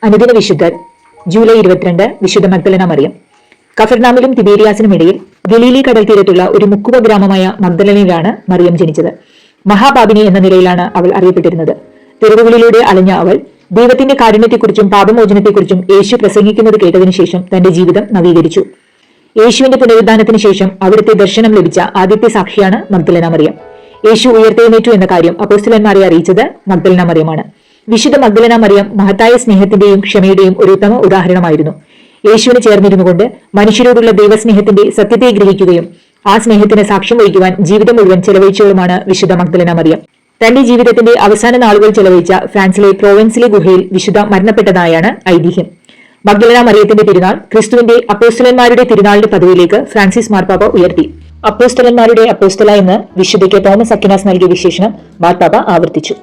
അനുദിന വിശുദ്ധർ ജൂലൈ 22 വിശുദ്ധ മഗ്ദലന മറിയം. കഫർനാമിലും തിബേരിയാസിനും ഇടയിൽ ഗലീലി കടൽ തീരത്തുള്ള ഒരു മുക്കുവ ഗ്രാമമായ മഗ്ദലനയിലാണ് മറിയം ജനിച്ചത്. മഹാപാപിനി എന്ന നിലയിലാണ് അവൾ അറിയപ്പെട്ടിരുന്നത്. തെരുവുകളിലൂടെ അലഞ്ഞ അവൾ ദൈവത്തിന്റെ കാരുണ്യത്തെക്കുറിച്ചും പാപമോചനത്തെക്കുറിച്ചും യേശു പ്രസംഗിക്കുന്നത് കേട്ടതിനു ശേഷം തന്റെ ജീവിതം നവീകരിച്ചു. യേശുവിന്റെ പുനരുദ്ധാനത്തിന് ശേഷം അവിടുത്തെ ദർശനം ലഭിച്ച ആദ്യത്തെ സാക്ഷിയാണ് മഗ്ദലന മറിയം. യേശു ഉയർത്തെഴുന്നേറ്റു എന്ന കാര്യം അപ്പോസ്തലന്മാരെ അറിയിച്ചത് മഗ്ദലന മറിയമാണ്. വിശുദ്ധ മഗ്ദലന മറിയം മഹത്തായ സ്നേഹത്തിന്റെയും ക്ഷമയുടെയും ഒരു ഉത്തമ ഉദാഹരണമായിരുന്നു. യേശുവിന് ചേർന്നിരുന്നുകൊണ്ട് മനുഷ്യരോടുള്ള ദൈവസ്നേഹത്തിന്റെ സത്യത്തെ ഗ്രഹിക്കുകയും ആ സ്നേഹത്തിന് സാക്ഷ്യം വഹിക്കുവാൻ ജീവിതം മുഴുവൻ ചെലവഴിച്ചവളുമാണ് വിശുദ്ധ മഗ്ദലന മറിയം. തന്റെ ജീവിതത്തിന്റെ അവസാന നാളുകൾ ചെലവഴിച്ച ഫ്രാൻസിലെ പ്രോവൻസിലെ ഗുഹയിൽ വിശുദ്ധ മരണപ്പെട്ടതായാണ് ഐതിഹ്യം. മഗ്ദലന മറിയത്തിന്റെ തിരുനാൾ ക്രിസ്തുവിന്റെ അപ്പോസ്തലന്മാരുടെ തിരുനാളിന്റെ പദവിയിലേക്ക് ഫ്രാൻസിസ് മാർപ്പാപ്പ ഉയർത്തി. അപ്പോസ്തലന്മാരുടെ അപ്പോസ്തല എന്ന് വിശുദ്ധയ്ക്ക് തോമസ് അക്വിനാസ് നൽകിയ വിശേഷണം മാർപ്പാപ്പ ആവർത്തിച്ചു.